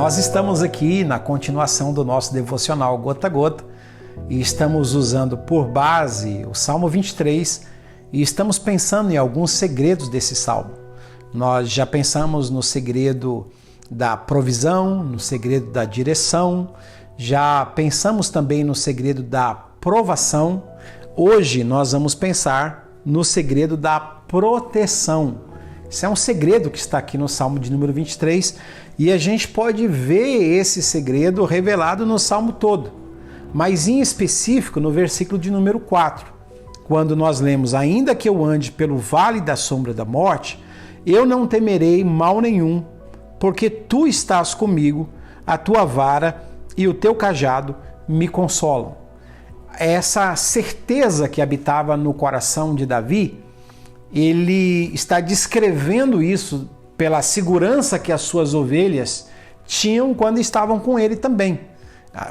Nós estamos aqui na continuação do nosso devocional Gota a Gota e estamos usando por base o Salmo 23 e estamos pensando em alguns segredos desse salmo. Nós já pensamos no segredo da provisão, no segredo da direção, já pensamos também no segredo da provação. Hoje nós vamos pensar no segredo da proteção. Isso é um segredo que está aqui no Salmo de número 23 e a gente pode ver esse segredo revelado no Salmo todo, mas em específico no versículo de número 4, quando nós lemos: ainda que eu ande pelo vale da sombra da morte, eu não temerei mal nenhum, porque tu estás comigo, a tua vara e o teu cajado me consolam. Essa certeza que habitava no coração de Davi, ele está descrevendo isso pela segurança que as suas ovelhas tinham quando estavam com ele também.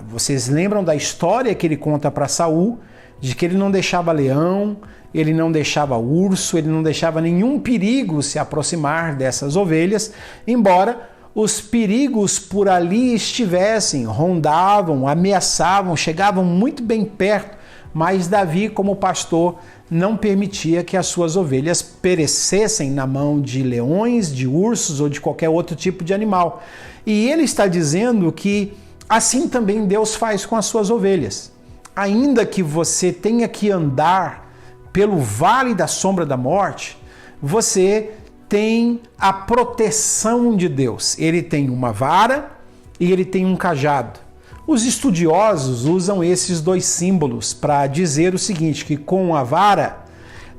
Vocês lembram da história que ele conta para Saul, de que ele não deixava leão, ele não deixava urso, ele não deixava nenhum perigo se aproximar dessas ovelhas, embora os perigos por ali estivessem, rondavam, ameaçavam, chegavam muito bem perto, mas Davi, como pastor, não permitia que as suas ovelhas perecessem na mão de leões, de ursos ou de qualquer outro tipo de animal. E ele está dizendo que assim também Deus faz com as suas ovelhas. Ainda que você tenha que andar pelo vale da sombra da morte, você tem a proteção de Deus. Ele tem uma vara e ele tem um cajado. Os estudiosos usam esses dois símbolos para dizer o seguinte, que com a vara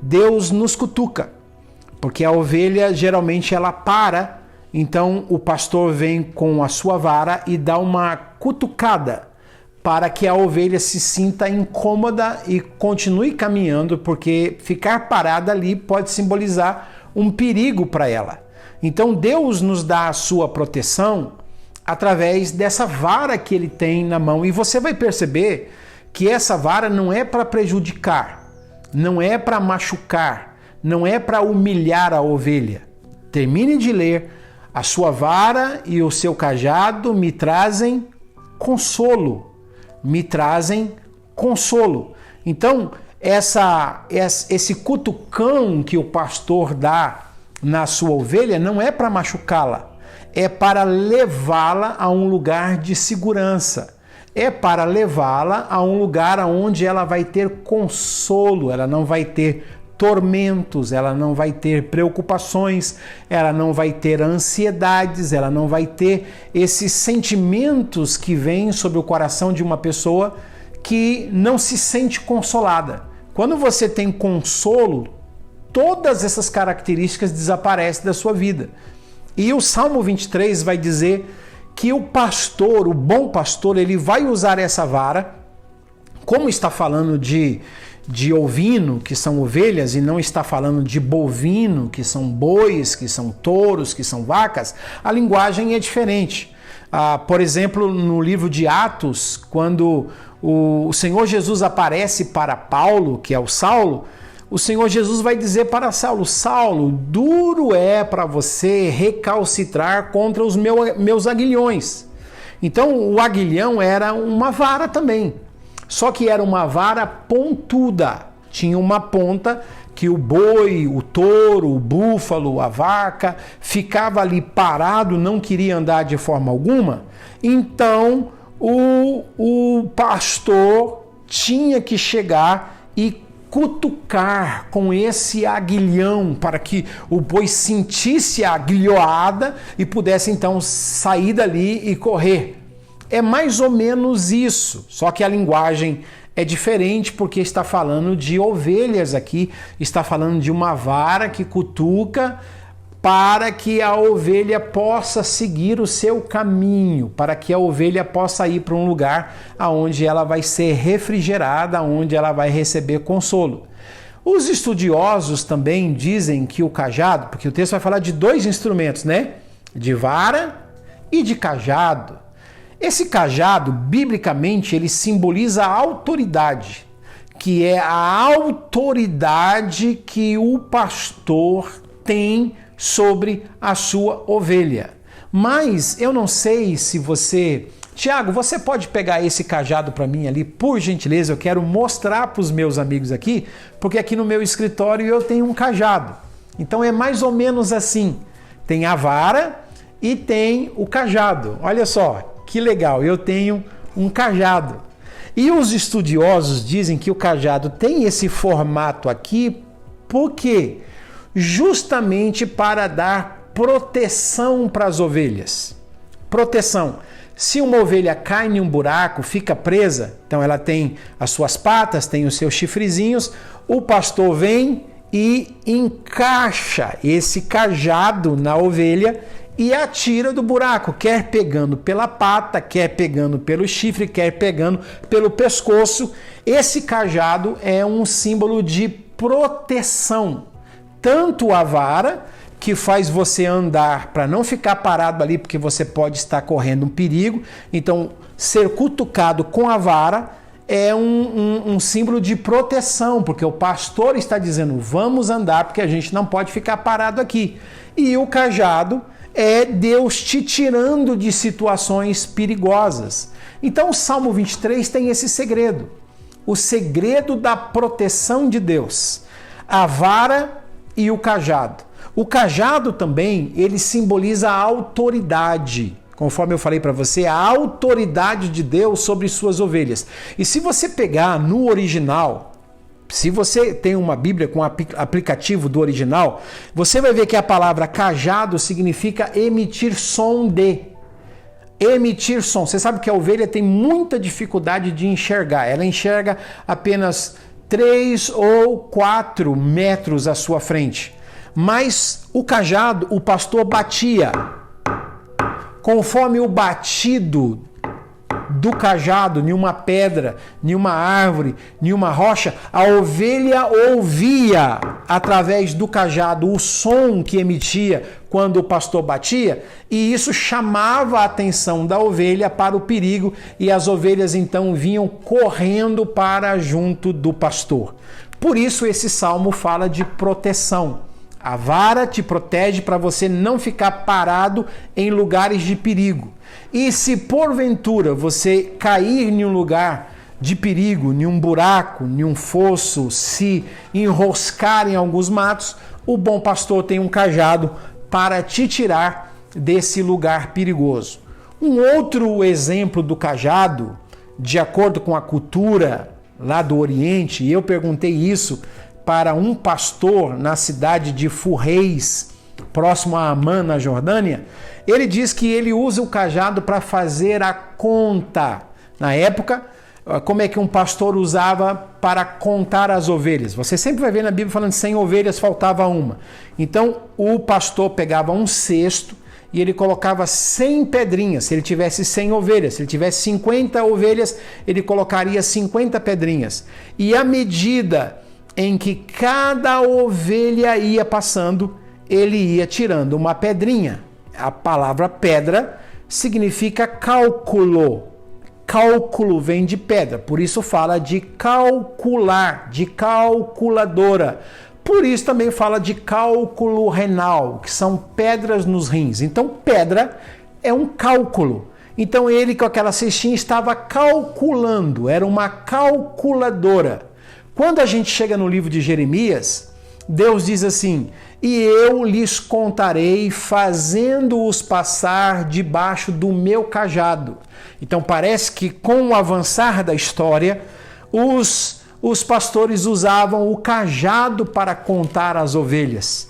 Deus nos cutuca, porque a ovelha geralmente ela para, então o pastor vem com a sua vara e dá uma cutucada para que a ovelha se sinta incômoda e continue caminhando, porque ficar parada ali pode simbolizar um perigo para ela. Então Deus nos dá a sua proteção através dessa vara que ele tem na mão. E você vai perceber que essa vara não é para prejudicar, não é para machucar, não é para humilhar a ovelha. Termine de ler: a sua vara e o seu cajado me trazem consolo, me trazem consolo. Então, esse cutucão que o pastor dá na sua ovelha não é para machucá-la, é para levá-la a um lugar de segurança, é para levá-la a um lugar onde ela vai ter consolo, ela não vai ter tormentos, ela não vai ter preocupações, ela não vai ter ansiedades, ela não vai ter esses sentimentos que vêm sobre o coração de uma pessoa que não se sente consolada. Quando você tem consolo, todas essas características desaparecem da sua vida. E o Salmo 23 vai dizer que o pastor, o bom pastor, ele vai usar essa vara, como está falando de ovino, que são ovelhas, e não está falando de bovino, que são bois, que são touros, que são vacas, a linguagem é diferente. Por exemplo, no livro de Atos, quando o Senhor Jesus aparece para Paulo, que é o Saulo, o Senhor Jesus vai dizer para Saulo: Saulo, duro é para você recalcitrar contra os meus aguilhões. Então o aguilhão era uma vara também, só que era uma vara pontuda, tinha uma ponta que o boi, o touro, o búfalo, a vaca ficava ali parado, não queria andar de forma alguma. Então o pastor tinha que chegar e cutucar com esse aguilhão para que o boi sentisse a aguilhoada e pudesse então sair dali e correr. É mais ou menos isso, só que a linguagem é diferente porque está falando de ovelhas aqui, está falando de uma vara que cutuca para que a ovelha possa seguir o seu caminho, para que a ovelha possa ir para um lugar onde ela vai ser refrigerada, onde ela vai receber consolo. Os estudiosos também dizem que o cajado, porque o texto vai falar de dois instrumentos, né? De vara e de cajado. Esse cajado, biblicamente, ele simboliza a autoridade, que é a autoridade que o pastor tem sobre a sua ovelha. Mas eu não sei se você... Tiago, você pode pegar esse cajado para mim ali, por gentileza? Eu quero mostrar para os meus amigos aqui, porque aqui no meu escritório eu tenho um cajado. Então é mais ou menos assim. Tem a vara e tem o cajado. Olha só, que legal, eu tenho um cajado. E os estudiosos dizem que o cajado tem esse formato aqui, por quê? Justamente para dar proteção para as ovelhas. Proteção. Se uma ovelha cai em um buraco, fica presa, então ela tem as suas patas, tem os seus chifrezinhos, o pastor vem e encaixa esse cajado na ovelha e atira do buraco, quer pegando pela pata, quer pegando pelo chifre, quer pegando pelo pescoço. Esse cajado é um símbolo de proteção. Tanto a vara, que faz você andar para não ficar parado ali, porque você pode estar correndo um perigo. Então, ser cutucado com a vara é um símbolo de proteção, porque o pastor está dizendo, vamos andar, porque a gente não pode ficar parado aqui. E o cajado é Deus te tirando de situações perigosas. Então, o Salmo 23 tem esse segredo. O segredo da proteção de Deus. A vara e o cajado. O cajado também, ele simboliza a autoridade. Conforme eu falei para você, a autoridade de Deus sobre suas ovelhas. E se você pegar no original, se você tem uma Bíblia com aplicativo do original, você vai ver que a palavra cajado significa emitir som de. Emitir som. Você sabe que a ovelha tem muita dificuldade de enxergar. Ela enxerga apenas 3 ou 4 metros à sua frente. Mas o cajado, o pastor batia. Conforme o batido do cajado em uma pedra, em uma árvore, em uma rocha, a ovelha ouvia através do cajado o som que emitia quando o pastor batia, e isso chamava a atenção da ovelha para o perigo, e as ovelhas então vinham correndo para junto do pastor. Por isso esse salmo fala de proteção. A vara te protege para você não ficar parado em lugares de perigo. E se porventura você cair em um lugar de perigo, em um buraco, em um fosso, se enroscar em alguns matos, o bom pastor tem um cajado para te tirar desse lugar perigoso. Um outro exemplo do cajado, de acordo com a cultura lá do Oriente, e eu perguntei isso para um pastor na cidade de Furreis, próximo a Amã, na Jordânia, ele diz que ele usa o cajado para fazer a conta. Na época, como é que um pastor usava para contar as ovelhas? Você sempre vai ver na Bíblia falando 100 ovelhas, faltava uma. Então, o pastor pegava um cesto e ele colocava 100 pedrinhas, se ele tivesse 100 ovelhas. Se ele tivesse 50 ovelhas, ele colocaria 50 pedrinhas. E à medida em que cada ovelha ia passando, ele ia tirando uma pedrinha. A palavra pedra significa cálculo. Cálculo vem de pedra, por isso fala de calcular, de calculadora. Por isso também fala de cálculo renal, que são pedras nos rins. Então, pedra é um cálculo. Então, ele com aquela cestinha estava calculando, era uma calculadora. Quando a gente chega no livro de Jeremias, Deus diz assim, e eu lhes contarei fazendo-os passar debaixo do meu cajado. Então parece que com o avançar da história, os pastores usavam o cajado para contar as ovelhas.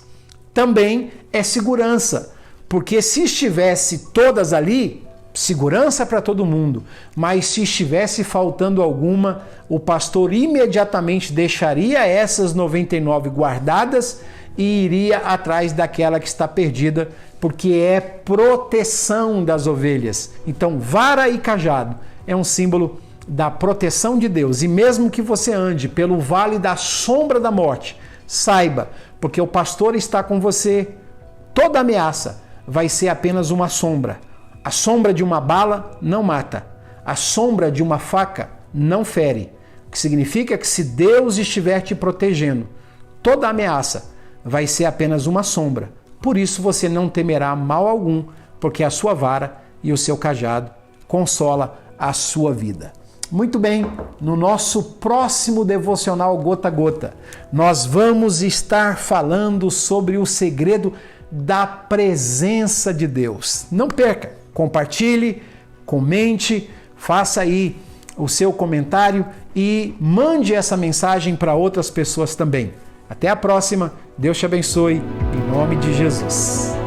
Também é segurança, porque se estivesse todas ali, segurança para todo mundo, mas se estivesse faltando alguma, o pastor imediatamente deixaria essas 99 guardadas e iria atrás daquela que está perdida, porque é proteção das ovelhas. Então, vara e cajado é um símbolo da proteção de Deus. E mesmo que você ande pelo vale da sombra da morte, saiba, porque o pastor está com você, toda ameaça vai ser apenas uma sombra. A sombra de uma bala não mata. A sombra de uma faca não fere. O que significa que se Deus estiver te protegendo, toda ameaça vai ser apenas uma sombra. Por isso você não temerá mal algum, porque a sua vara e o seu cajado consola a sua vida. Muito bem, no nosso próximo devocional Gota a Gota, nós vamos estar falando sobre o segredo da presença de Deus. Não perca, compartilhe, comente, faça aí o seu comentário e mande essa mensagem para outras pessoas também. Até a próxima, Deus te abençoe, em nome de Jesus.